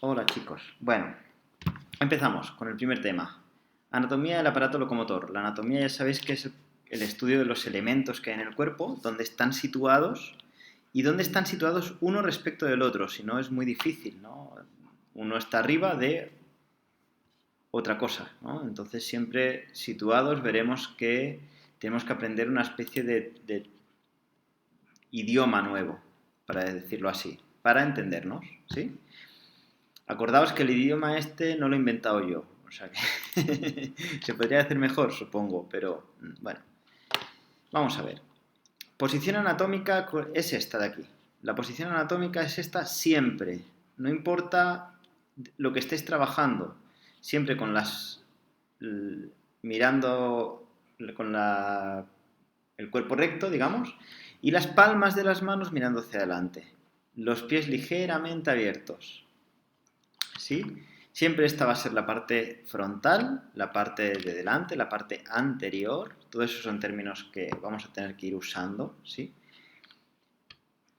Hola chicos. Bueno, empezamos con el primer tema. Anatomía del aparato locomotor. La anatomía ya sabéis que es el estudio de los elementos que hay en el cuerpo, dónde están situados y dónde están situados uno respecto del otro. Si no es muy difícil, ¿no? Uno está arriba de otra cosa, ¿no? Entonces siempre situados veremos que tenemos que aprender una especie de idioma nuevo, para decirlo así, para entendernos, ¿sí? Acordaos que el idioma este no lo he inventado yo, o sea que se podría hacer mejor, supongo, pero bueno, vamos a ver. Posición anatómica es esta de aquí. La posición anatómica es esta siempre, no importa lo que estés trabajando, siempre con las mirando con el cuerpo recto, digamos, y las palmas de las manos mirando hacia adelante, los pies ligeramente abiertos. ¿Sí? Siempre esta va a ser la parte frontal, la parte de delante, la parte anterior. Todos esos son términos que vamos a tener que ir usando, ¿sí?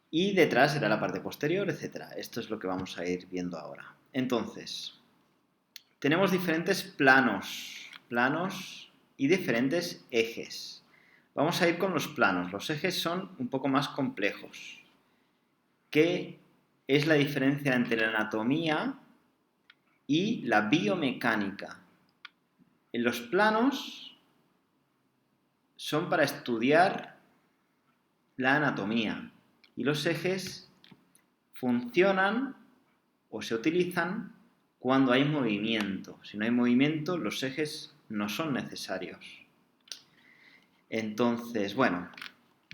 Y detrás será la parte posterior, etc. Esto es lo que vamos a ir viendo ahora. Entonces, tenemos diferentes planos y diferentes ejes. Vamos a ir con los planos. Los ejes son un poco más complejos. ¿Qué es la diferencia entre la anatomía y la biomecánica? En los planos son para estudiar la anatomía y los ejes funcionan o se utilizan cuando hay movimiento. Si no hay movimiento, los ejes no son necesarios. Entonces, bueno,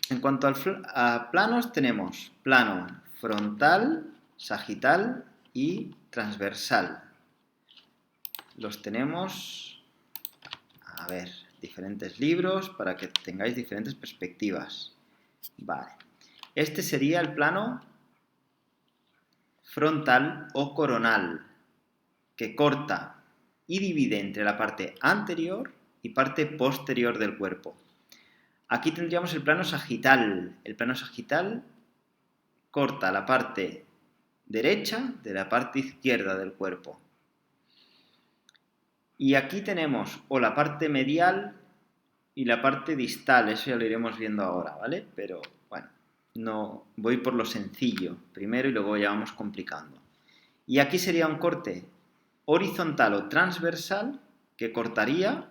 en cuanto a planos, tenemos plano frontal, sagital y transversal. Los tenemos, a ver, diferentes libros para que tengáis diferentes perspectivas. Vale. Este sería el plano frontal o coronal, que corta y divide entre la parte anterior y parte posterior del cuerpo. Aquí tendríamos el plano sagital. El plano sagital corta la parte derecha de la parte izquierda del cuerpo. Y aquí tenemos o la parte medial y la parte distal, eso ya lo iremos viendo ahora, ¿vale? Pero bueno, no voy por lo sencillo primero y luego ya vamos complicando. Y aquí sería un corte horizontal o transversal que cortaría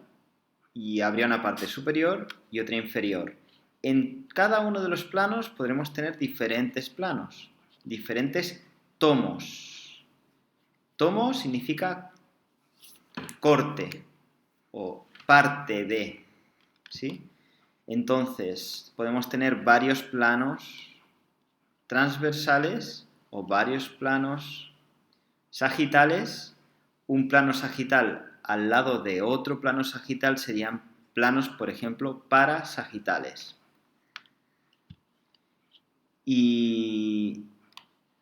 y habría una parte superior y otra inferior. En cada uno de los planos podremos tener diferentes planos, diferentes tomos. Tomo significa corte o parte de, ¿sí? Entonces, podemos tener varios planos transversales o varios planos sagitales. Un plano sagital al lado de otro plano sagital serían planos, por ejemplo, parasagitales. Y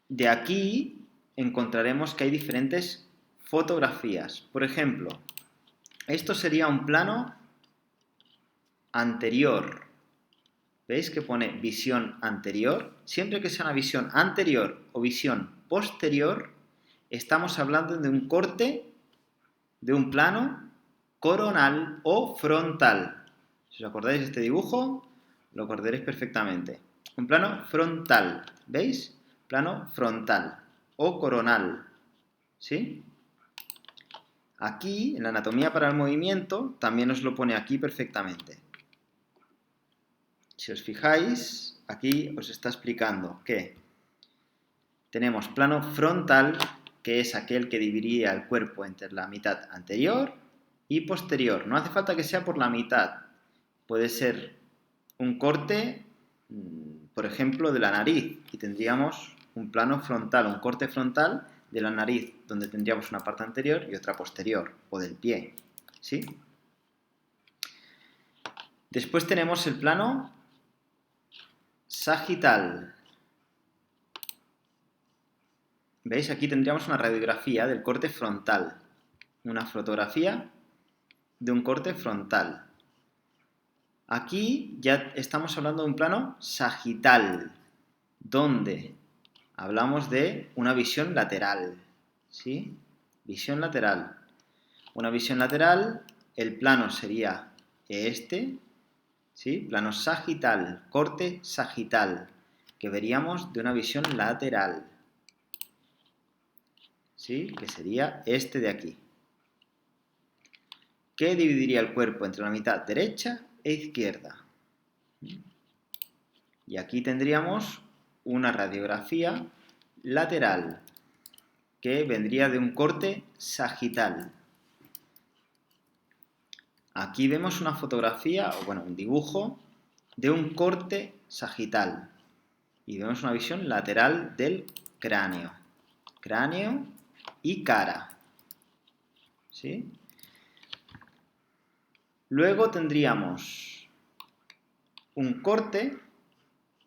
de aquí encontraremos que hay diferentes fotografías. Por ejemplo, esto sería un plano anterior. ¿Veis que pone visión anterior? Siempre que sea una visión anterior o visión posterior, estamos hablando de un corte de un plano coronal o frontal. Si os acordáis de este dibujo, lo acordaréis perfectamente. Un plano frontal, ¿veis? Plano frontal o coronal, ¿sí? Aquí, en la anatomía para el movimiento, también os lo pone aquí perfectamente. Si os fijáis, aquí os está explicando que tenemos plano frontal, que es aquel que dividiría el cuerpo entre la mitad anterior y posterior. No hace falta que sea por la mitad. Puede ser un corte, por ejemplo, de la nariz y tendríamos un plano frontal, un corte frontal de la nariz, donde tendríamos una parte anterior y otra posterior, o del pie, ¿sí? Después tenemos el plano sagital. ¿Veis? Aquí tendríamos una radiografía del corte frontal. Una fotografía de un corte frontal. Aquí ya estamos hablando de un plano sagital, donde hablamos de una visión lateral. ¿sí? Visión lateral. Una visión lateral, el plano sería este, ¿sí? Plano sagital, corte sagital, que veríamos de una visión lateral, ¿sí? Que sería este de aquí. ¿Qué dividiría el cuerpo entre la mitad derecha e izquierda? Y aquí tendríamos una radiografía lateral, que vendría de un corte sagital. Aquí vemos una fotografía, o bueno, un dibujo de un corte sagital. Y vemos una visión lateral del cráneo. Cráneo y cara. ¿Sí? Luego tendríamos un corte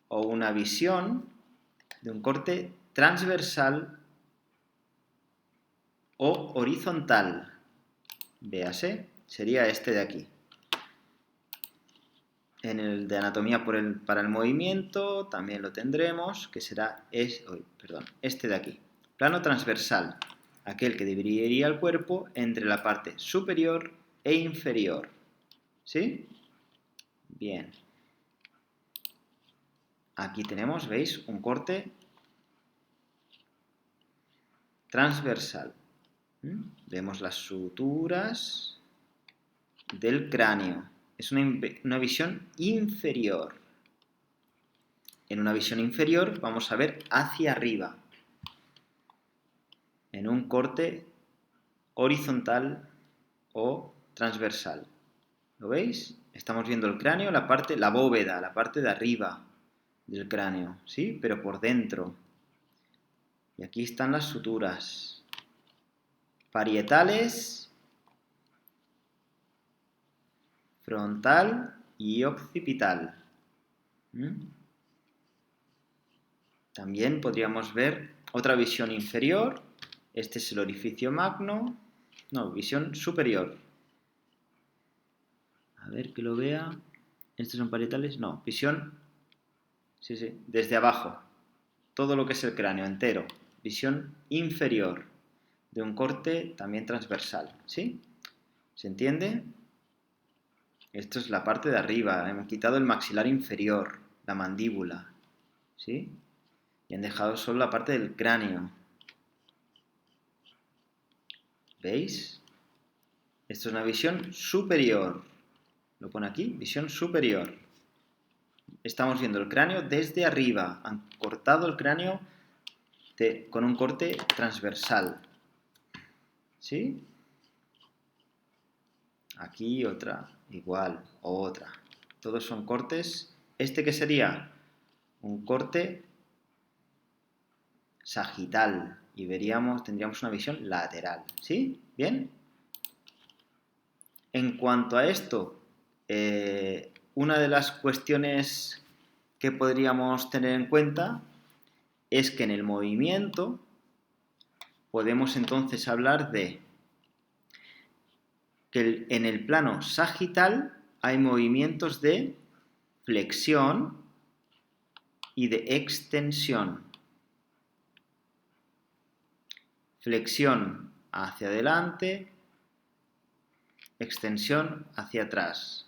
o una visión de un corte transversal o horizontal. Véase, sería este de aquí. En el de anatomía para el movimiento también lo tendremos, que será este de aquí. Plano transversal, aquel que dividiría el cuerpo entre la parte superior e inferior. ¿Sí? Bien. Aquí tenemos, ¿veis? Un corte transversal. Vemos las suturas del cráneo. Es una visión inferior. En una visión inferior vamos a ver hacia arriba, en un corte horizontal o transversal. ¿Lo veis? Estamos viendo el cráneo, la bóveda, la parte de arriba del cráneo, ¿sí? Pero por dentro. Y aquí están las suturas parietales, frontal y occipital. También podríamos ver otra visión inferior. Este es el orificio magno. No, visión superior. A ver que lo vea. ¿Estos son parietales? No, visión. Sí, desde abajo. Todo lo que es el cráneo entero. Visión inferior. De un corte también transversal. ¿Sí? ¿Se entiende? Esto es la parte de arriba. Hemos quitado el maxilar inferior, la mandíbula. ¿Sí? Y han dejado solo la parte del cráneo. ¿Veis? Esto es una visión superior. Lo pone aquí, visión superior. Estamos viendo el cráneo desde arriba. Han cortado el cráneo con un corte transversal. ¿Sí? Aquí otra, igual, otra. Todos son cortes. ¿Este qué sería? Un corte sagital. Y tendríamos una visión lateral. ¿Sí? ¿Bien? En cuanto a esto, una de las cuestiones que podríamos tener en cuenta es que en el movimiento podemos entonces hablar de que en el plano sagital hay movimientos de flexión y de extensión. Flexión hacia adelante, extensión hacia atrás.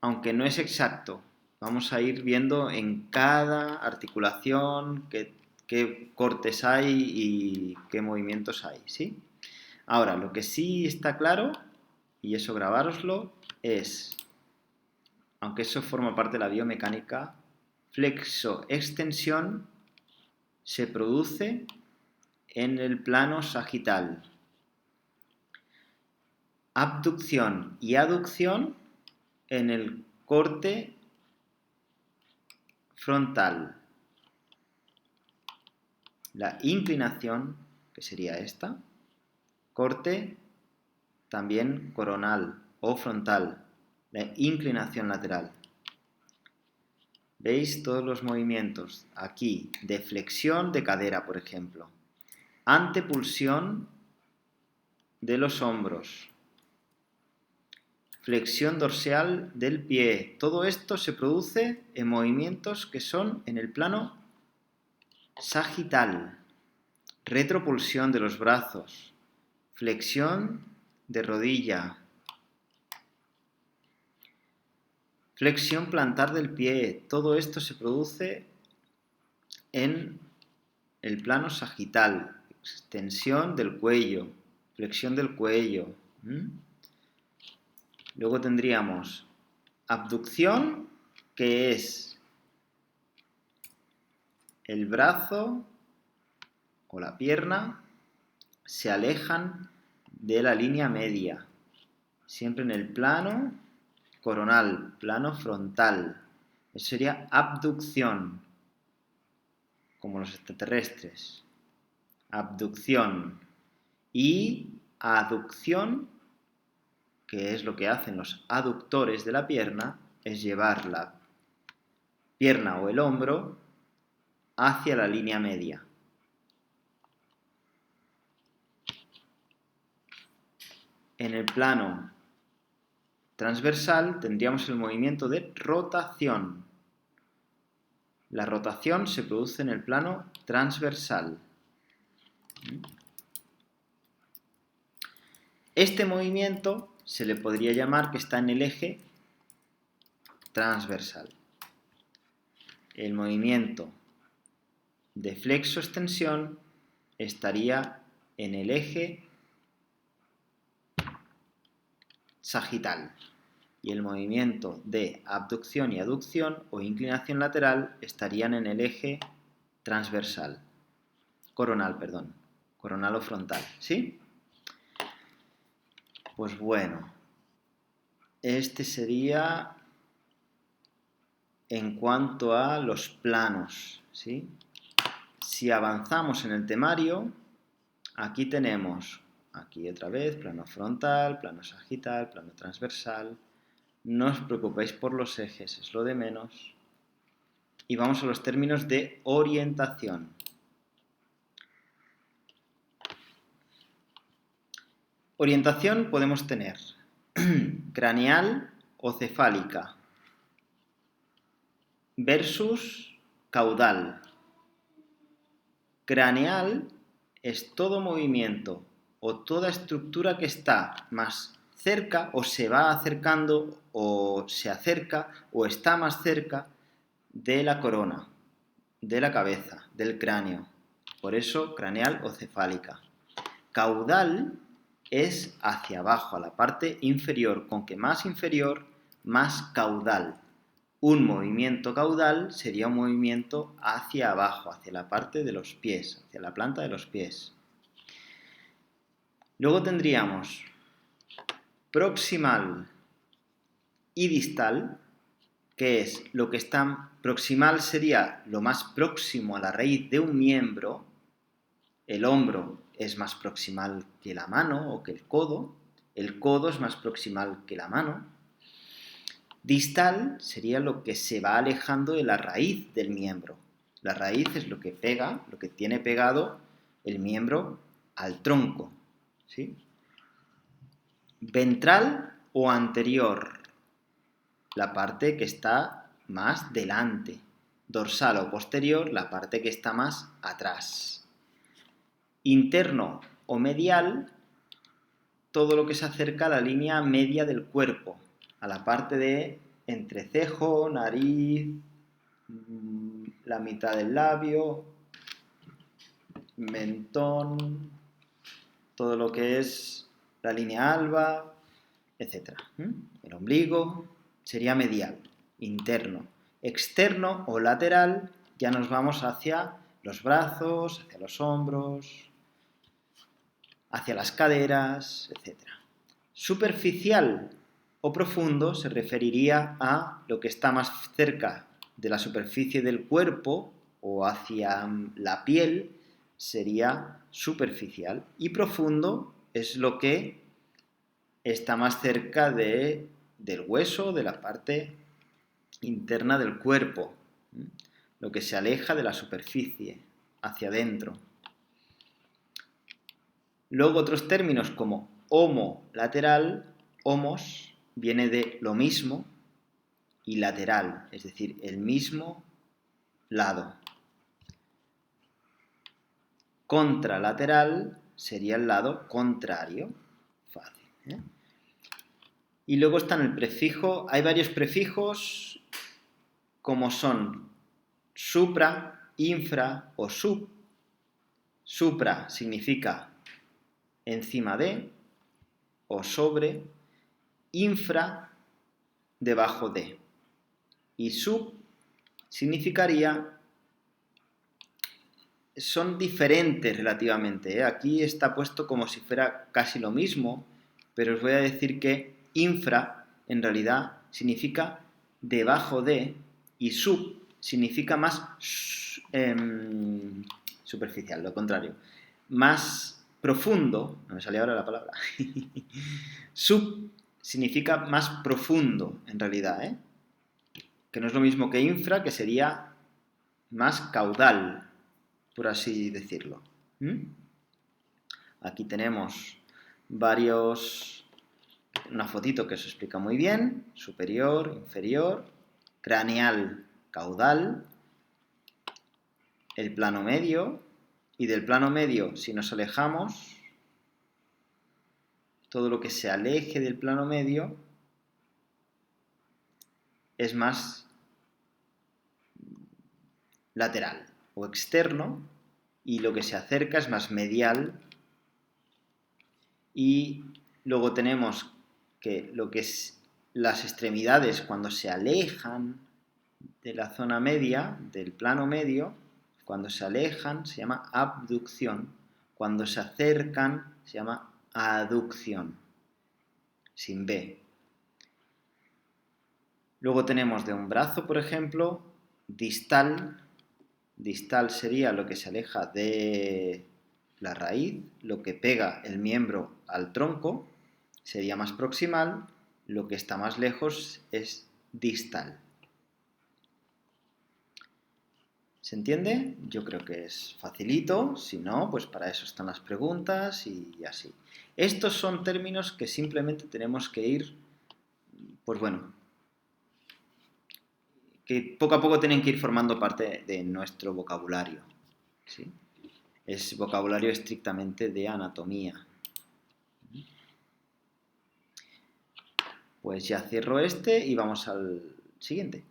Aunque no es exacto, vamos a ir viendo en cada articulación qué cortes hay y qué movimientos hay, ¿sí? Ahora, lo que sí está claro, y eso grabároslo, es, aunque eso forma parte de la biomecánica, flexo-extensión se produce en el plano sagital. Abducción y aducción en el corte frontal. La inclinación, que sería esta, corte también coronal o frontal, la inclinación lateral. ¿Veis todos los movimientos? Aquí, de flexión de cadera, por ejemplo. Antepulsión de los hombros. Flexión dorsal del pie. Todo esto se produce en movimientos que son en el plano sagital. retropulsión de los brazos, flexión de rodilla, flexión plantar del pie. Todo esto se produce en el plano sagital, extensión del cuello, flexión del cuello. Luego tendríamos abducción, que es el brazo o la pierna se alejan de la línea media, siempre en el plano coronal, plano frontal. Eso sería abducción, como los extraterrestres. Abducción. Y aducción, que es lo que hacen los aductores de la pierna, es llevar la pierna o el hombro hacia la línea media. En el plano transversal tendríamos el movimiento de rotación. La rotación se produce en el plano transversal. Este movimiento se le podría llamar que está en el eje transversal. El movimiento de flexo-extensión estaría en el eje sagital. Y el movimiento de abducción y aducción o inclinación lateral estarían en el eje transversal. Coronal o frontal, ¿sí? Pues bueno, este sería en cuanto a los planos, ¿sí? Si avanzamos en el temario, aquí tenemos, aquí otra vez, plano frontal, plano sagital, plano transversal. No os preocupéis por los ejes, es lo de menos. Y vamos a los términos de orientación. Orientación podemos tener craneal o cefálica versus caudal. Craneal es todo movimiento o toda estructura que está más cerca o se va acercando o se acerca o está más cerca de la corona, de la cabeza, del cráneo. Por eso craneal o cefálica. Caudal es hacia abajo, a la parte inferior, con que más inferior, más caudal. Un movimiento caudal sería un movimiento hacia abajo, hacia la parte de los pies, hacia la planta de los pies. Luego tendríamos proximal y distal, que es lo que está proximal sería lo más próximo a la raíz de un miembro. El hombro es más proximal que la mano o que el codo es más proximal que la mano. Distal sería lo que se va alejando de la raíz del miembro. La raíz es lo que pega, lo que tiene pegado el miembro al tronco, ¿sí? Ventral o anterior, la parte que está más delante. Dorsal o posterior, la parte que está más atrás. Interno o medial, todo lo que se acerca a la línea media del cuerpo, a la parte de entrecejo, nariz, la mitad del labio, mentón, todo lo que es la línea alba, etc. El ombligo sería medial, interno. Externo o lateral, ya nos vamos hacia los brazos, hacia los hombros, hacia las caderas, etc. Superficial o profundo se referiría a lo que está más cerca de la superficie del cuerpo o hacia la piel, sería superficial. Y profundo es lo que está más cerca del hueso, de la parte interna del cuerpo, lo que se aleja de la superficie, hacia adentro. Luego otros términos como homolateral, homos viene de lo mismo, y lateral, es decir, el mismo lado. Contralateral sería el lado contrario. Fácil, ¿eh? Y luego están el prefijo. Hay varios prefijos como son supra, infra o sub. Supra significa encima de o sobre. Infra, debajo de. Y sub significaría, son diferentes relativamente, ¿eh? Aquí está puesto como si fuera casi lo mismo, pero os voy a decir que infra en realidad significa debajo de y sub significa más superficial, lo contrario, más profundo, no me sale ahora la palabra, sub significa más profundo en realidad, ¿eh? Que no es lo mismo que infra, que sería más caudal, por así decirlo. Aquí tenemos una fotito que os explica muy bien, superior, inferior, craneal, caudal, el plano medio, y del plano medio, si nos alejamos, todo lo que se aleje del plano medio es más lateral o externo, y lo que se acerca es más medial. Y luego tenemos que lo que es las extremidades cuando se alejan de la zona media, del plano medio, cuando se alejan se llama abducción, cuando se acercan se llama aducción, sin B. Luego tenemos de un brazo, por ejemplo, distal. Distal sería lo que se aleja de la raíz, lo que pega el miembro al tronco, sería más proximal, lo que está más lejos es distal. ¿Se entiende? Yo creo que es facilito, si no, pues para eso están las preguntas y así. Estos son términos que simplemente tenemos que ir, pues bueno, que poco a poco tienen que ir formando parte de nuestro vocabulario, ¿sí? Es vocabulario estrictamente de anatomía. Pues ya cierro este y vamos al siguiente.